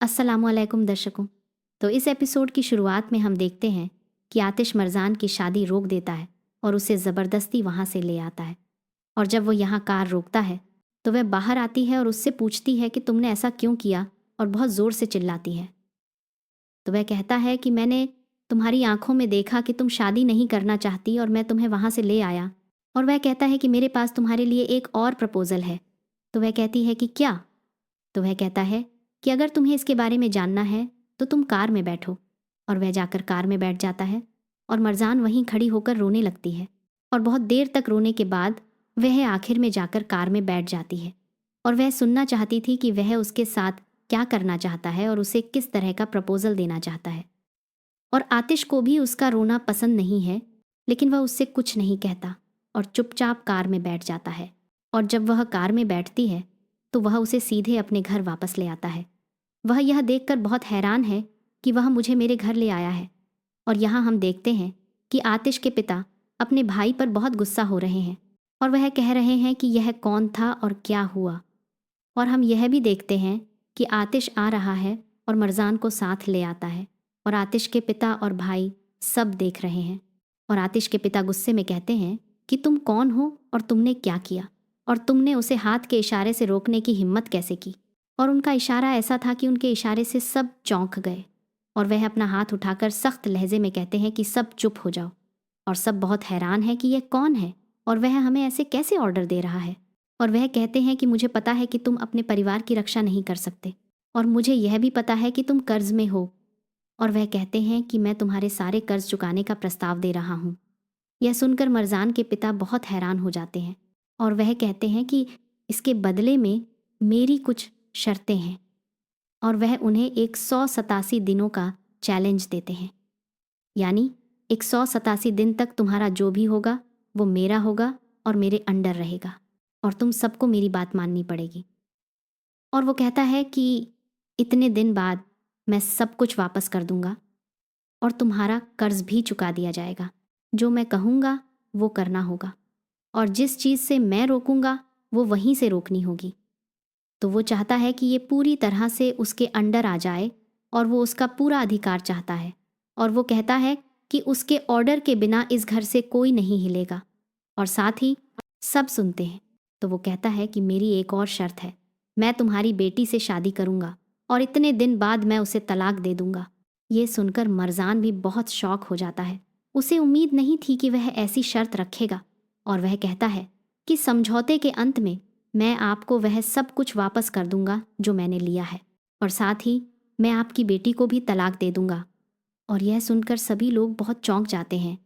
अस्सलामुअलैकुम दर्शकों। तो इस एपिसोड की शुरुआत में हम देखते हैं कि आतिश मरजान की शादी रोक देता है और उसे ज़बरदस्ती वहाँ से ले आता है। और जब वो यहाँ कार रोकता है तो वह बाहर आती है और उससे पूछती है कि तुमने ऐसा क्यों किया, और बहुत ज़ोर से चिल्लाती है। तो वह कहता है कि मैंने तुम्हारी आंखों में देखा कि तुम शादी नहीं करना चाहती और मैं तुम्हें वहाँ से ले आया। और वह कहता है कि मेरे पास तुम्हारे लिए एक और प्रपोज़ल है। तो वह कहती है कि क्या? तो वह कहता है कि अगर तुम्हें इसके बारे में जानना है तो तुम कार में बैठो। और वह जाकर कार में बैठ जाता है और मरजान वहीं खड़ी होकर रोने लगती है। और बहुत देर तक रोने के बाद वह आखिर में जाकर कार में बैठ जाती है। और वह सुनना चाहती थी कि वह उसके साथ क्या करना चाहता है और उसे किस तरह का प्रपोजल देना चाहता है। और आतिश को भी उसका रोना पसंद नहीं है, लेकिन वह उससे कुछ नहीं कहता और चुपचाप कार में बैठ जाता है। और जब वह कार में बैठती है तो वह उसे सीधे अपने घर वापस ले आता है। वह यह देखकर बहुत हैरान है कि वह मुझे मेरे घर ले आया है। और यहाँ हम देखते हैं कि आतिश के पिता अपने भाई पर बहुत गुस्सा हो रहे हैं और वह कह रहे हैं कि यह कौन था और क्या हुआ। और हम यह भी देखते हैं कि आतिश आ रहा है और मरजान को साथ ले आता है। और आतिश के पिता और भाई सब देख रहे हैं। और आतिश के पिता गुस्से में कहते हैं कि तुम कौन हो और तुमने क्या किया, और तुमने उसे हाथ के इशारे से रोकने की हिम्मत कैसे की। और उनका इशारा ऐसा था कि उनके इशारे से सब चौंक गए और वह अपना हाथ उठाकर सख्त लहजे में कहते हैं कि सब चुप हो जाओ। और सब बहुत हैरान है कि यह कौन है और वह हमें ऐसे कैसे ऑर्डर दे रहा है। और वह कहते हैं कि मुझे पता है कि तुम अपने परिवार की रक्षा नहीं कर सकते, और मुझे यह भी पता है कि तुम कर्ज में हो। और वह कहते हैं कि मैं तुम्हारे सारे कर्ज चुकाने का प्रस्ताव दे रहा हूँ। यह सुनकर मरजान के पिता बहुत हैरान हो जाते हैं और वह कहते हैं कि इसके बदले में मेरी कुछ शर्तें हैं। और वह उन्हें एक 187 दिनों का चैलेंज देते हैं, यानी 187 दिन तक तुम्हारा जो भी होगा वो मेरा होगा और मेरे अंडर रहेगा, और तुम सबको मेरी बात माननी पड़ेगी। और वो कहता है कि इतने दिन बाद मैं सब कुछ वापस कर दूंगा और तुम्हारा कर्ज भी चुका दिया जाएगा। जो मैं कहूँगा वो करना होगा, और जिस चीज़ से मैं रोकूंगा वो वहीं से रोकनी होगी। तो वो चाहता है कि ये पूरी तरह से उसके अंडर आ जाए और वो उसका पूरा अधिकार चाहता है। और वो कहता है कि उसके ऑर्डर के बिना इस घर से कोई नहीं हिलेगा। और साथ ही सब सुनते हैं। तो वो कहता है कि मेरी एक और शर्त है, मैं तुम्हारी बेटी से शादी करूँगा और इतने दिन बाद मैं उसे तलाक दे दूँगा। ये सुनकर मरजान भी बहुत शौक हो जाता है। उसे उम्मीद नहीं थी कि वह ऐसी शर्त रखेगा। और वह कहता है कि समझौते के अंत में मैं आपको वह सब कुछ वापस कर दूंगा जो मैंने लिया है, और साथ ही मैं आपकी बेटी को भी तलाक दे दूंगा। और यह सुनकर सभी लोग बहुत चौंक जाते हैं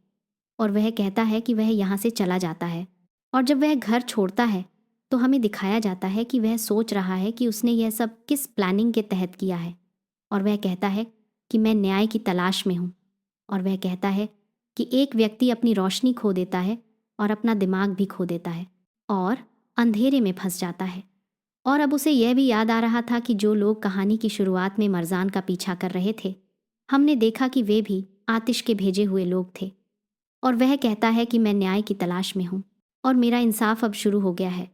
और वह कहता है कि वह यहाँ से चला जाता है। और जब वह घर छोड़ता है तो हमें दिखाया जाता है कि वह सोच रहा है कि उसने यह सब किस प्लानिंग के तहत किया है। और वह कहता है कि मैं न्याय की तलाश में हूँ। और वह कहता है कि एक व्यक्ति अपनी रोशनी खो देता है और अपना दिमाग भी खो देता है और अंधेरे में फंस जाता है। और अब उसे यह भी याद आ रहा था कि जो लोग कहानी की शुरुआत में मरजान का पीछा कर रहे थे, हमने देखा कि वे भी आतिश के भेजे हुए लोग थे। और वह कहता है कि मैं न्याय की तलाश में हूँ और मेरा इंसाफ अब शुरू हो गया है।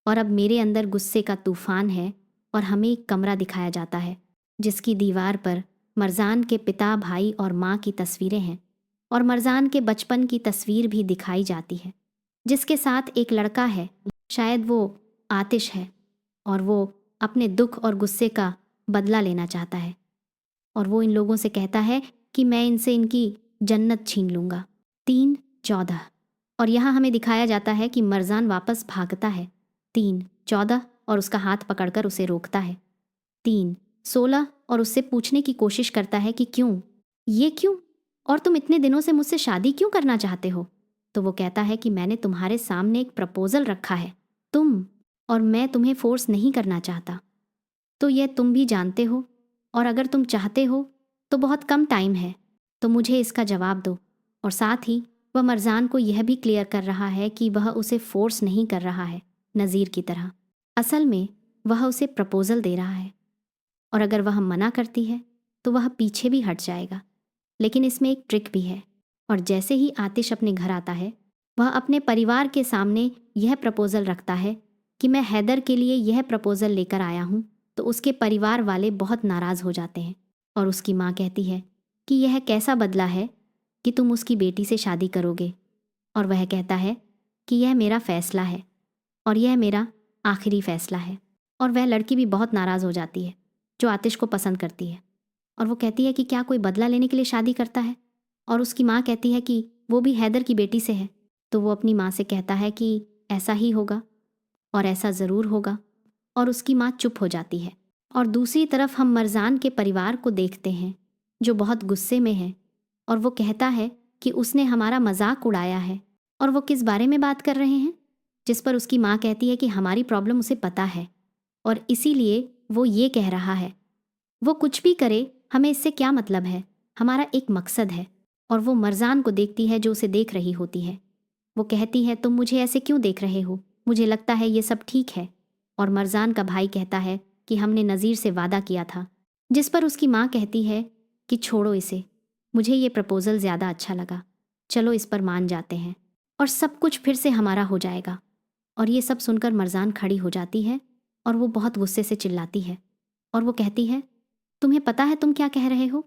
और अब मेरे अंदर गुस्से का तूफान है। और हमें एक कमरा दिखाया जाता है जिसकी दीवार पर मरजान के पिता, भाई और माँ की तस्वीरें हैं। और मरजान के बचपन की तस्वीर भी दिखाई जाती है जिसके साथ एक लड़का है, शायद वो आतिश है। और वो अपने दुख और गुस्से का बदला लेना चाहता है। और वो इन लोगों से कहता है कि मैं इनसे इनकी जन्नत छीन लूँगा। 3:14। और यहाँ हमें दिखाया जाता है कि मरजान वापस भागता है 3:14 और उसका हाथ पकड़कर उसे रोकता है 3:16 और उससे पूछने की कोशिश करता है कि क्यों, ये क्यों, और तुम इतने दिनों से मुझसे शादी क्यों करना चाहते हो। तो वो कहता है कि मैंने तुम्हारे सामने एक प्रपोजल रखा है, तुम और मैं तुम्हें फोर्स नहीं करना चाहता, तो यह तुम भी जानते हो। और अगर तुम चाहते हो तो बहुत कम टाइम है, तो मुझे इसका जवाब दो। और साथ ही वह मरजान को यह भी क्लियर कर रहा है कि वह उसे फोर्स नहीं कर रहा है नज़ीर की तरह। असल में वह उसे प्रपोजल दे रहा है, और अगर वह मना करती है तो वह पीछे भी हट जाएगा। लेकिन इसमें एक ट्रिक भी है। और जैसे ही आतिश अपने घर आता है वह अपने परिवार के सामने यह प्रपोजल रखता है कि मैं हैदर के लिए यह प्रपोजल लेकर आया हूँ, तो उसके परिवार वाले बहुत नाराज़ हो जाते हैं और उसकी माँ कहती है कि यह कैसा बदला है कि तुम उसकी बेटी से शादी करोगे। और वह कहता है कि यह मेरा फ़ैसला है और यह मेरा आखिरी फ़ैसला है। और वह लड़की भी बहुत नाराज़ हो जाती है जो आतिश को पसंद करती है, और वो कहती है कि क्या कोई बदला लेने के लिए शादी करता है। और उसकी माँ कहती है कि वो भी हैदर की बेटी से है। तो वो अपनी माँ से कहता है कि ऐसा ही होगा और ऐसा ज़रूर होगा, और उसकी माँ चुप हो जाती है। और दूसरी तरफ हम मरजान के परिवार को देखते हैं जो बहुत गुस्से में है, और वो कहता है कि उसने हमारा मजाक उड़ाया है। और वो किस बारे में बात कर रहे हैं, जिस पर उसकी माँ कहती है कि हमारी प्रॉब्लम उसे पता है और इसीलिए वो ये कह रहा है। वो कुछ भी करे, हमें इससे क्या मतलब है, हमारा एक मकसद है। और वो मरजान को देखती है जो उसे देख रही होती है। वो कहती है तुम मुझे ऐसे क्यों देख रहे हो, मुझे लगता है ये सब ठीक है। और मरजान का भाई कहता है कि हमने नज़ीर से वादा किया था, जिस पर उसकी माँ कहती है कि छोड़ो इसे, मुझे ये प्रपोज़ल ज़्यादा अच्छा लगा, चलो इस पर मान जाते हैं और सब कुछ फिर से हमारा हो जाएगा। और ये सब सुनकर मरजान खड़ी हो जाती है और वो बहुत गुस्से से चिल्लाती है और वो कहती है तुम्हें पता है तुम क्या कह रहे हो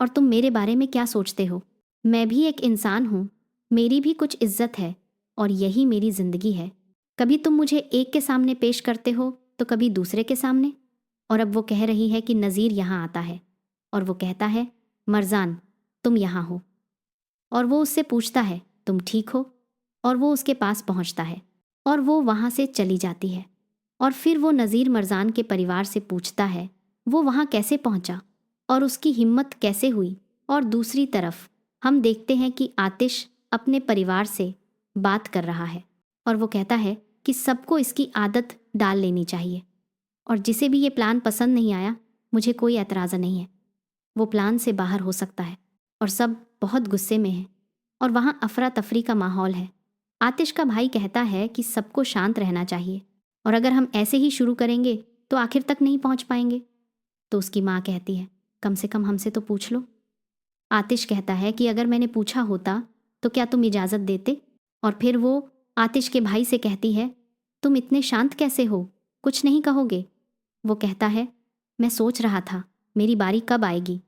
और तुम मेरे बारे में क्या सोचते हो। मैं भी एक इंसान हूँ, मेरी भी कुछ इज्जत है और यही मेरी ज़िंदगी है। कभी तुम मुझे एक के सामने पेश करते हो तो कभी दूसरे के सामने। और अब वो कह रही है कि नज़ीर यहाँ आता है और वो कहता है मरजान तुम यहाँ हो। और वो उससे पूछता है तुम ठीक हो, और वो उसके पास पहुँचता है और वो वहाँ से चली जाती है। और फिर वो नज़ीर मरजान के परिवार से पूछता है वो वहाँ कैसे पहुँचा और उसकी हिम्मत कैसे हुई। और दूसरी तरफ हम देखते हैं कि आतिश अपने परिवार से बात कर रहा है और वो कहता है कि सबको इसकी आदत डाल लेनी चाहिए, और जिसे भी ये प्लान पसंद नहीं आया मुझे कोई एतराज़ नहीं है, वो प्लान से बाहर हो सकता है। और सब बहुत गुस्से में हैं और वहाँ अफरा तफरी का माहौल है। आतिश का भाई कहता है कि सबको शांत रहना चाहिए और अगर हम ऐसे ही शुरू करेंगे तो आखिर तक नहीं पहुँच पाएंगे। तो उसकी माँ कहती है कम से कम हमसे तो पूछ लो। आतिश कहता है कि अगर मैंने पूछा होता तो क्या तुम इजाज़त देते। और फिर वो आतिश के भाई से कहती है तुम इतने शांत कैसे हो, कुछ नहीं कहोगे। वो कहता है मैं सोच रहा था मेरी बारी कब आएगी।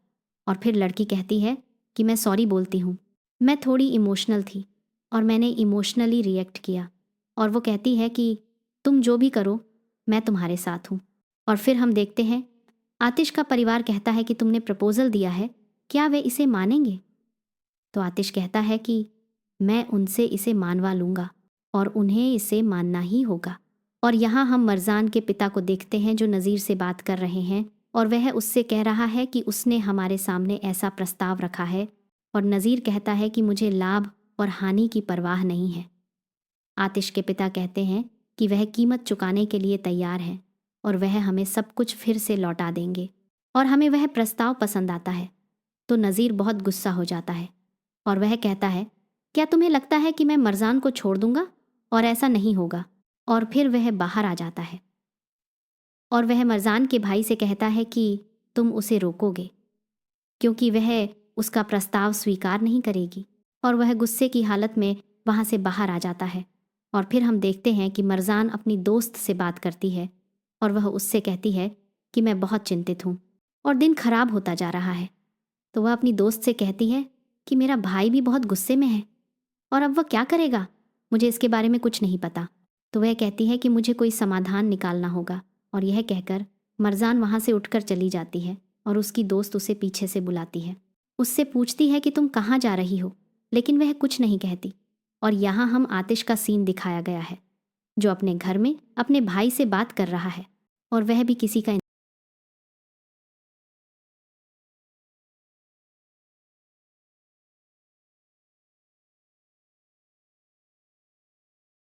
और फिर लड़की कहती है कि मैं सॉरी बोलती हूँ, मैं थोड़ी इमोशनल थी और मैंने इमोशनली रिएक्ट किया। और वो कहती है कि तुम जो भी करो मैं तुम्हारे साथ हूँ। और फिर हम देखते हैं आतिश का परिवार कहता है कि तुमने प्रपोज़ल दिया है, क्या वे इसे मानेंगे। तो आतिश कहता है कि मैं उनसे इसे मानवा लूँगा और उन्हें इसे मानना ही होगा। और यहाँ हम मरजान के पिता को देखते हैं जो नज़ीर से बात कर रहे हैं और वह उससे कह रहा है कि उसने हमारे सामने ऐसा प्रस्ताव रखा है। और नज़ीर कहता है कि मुझे लाभ और हानि की परवाह नहीं है। आतिश के पिता कहते हैं कि वह कीमत चुकाने के लिए तैयार है और वह हमें सब कुछ फिर से लौटा देंगे, और हमें वह प्रस्ताव पसंद आता है। तो नज़ीर बहुत गुस्सा हो जाता है और वह कहता है क्या तुम्हें लगता है कि मैं मरजान को छोड़ दूंगा, और ऐसा नहीं होगा। और फिर वह बाहर आ जाता है और वह मरजान के भाई से कहता है कि तुम उसे रोकोगे क्योंकि वह उसका प्रस्ताव स्वीकार नहीं करेगी। और वह गुस्से की हालत में वहाँ से बाहर आ जाता है। और फिर हम देखते हैं कि मरजान अपनी दोस्त से बात करती है और वह उससे कहती है कि मैं बहुत चिंतित हूँ और दिन खराब होता जा रहा है। तो वह अपनी दोस्त से कहती है कि मेरा भाई भी बहुत गुस्से में है और अब वह क्या करेगा, मुझे इसके बारे में कुछ नहीं पता। तो वह कहती है कि मुझे कोई समाधान निकालना होगा। और यह कहकर मरजान वहाँ से उठकर चली जाती है और उसकी दोस्त उसे पीछे से बुलाती है, उससे पूछती है कि तुम कहाँ जा रही हो, लेकिन वह कुछ नहीं कहती। और यहाँ हम आतिश का सीन दिखाया गया है जो अपने घर में अपने भाई से बात कर रहा है और वह भी किसी का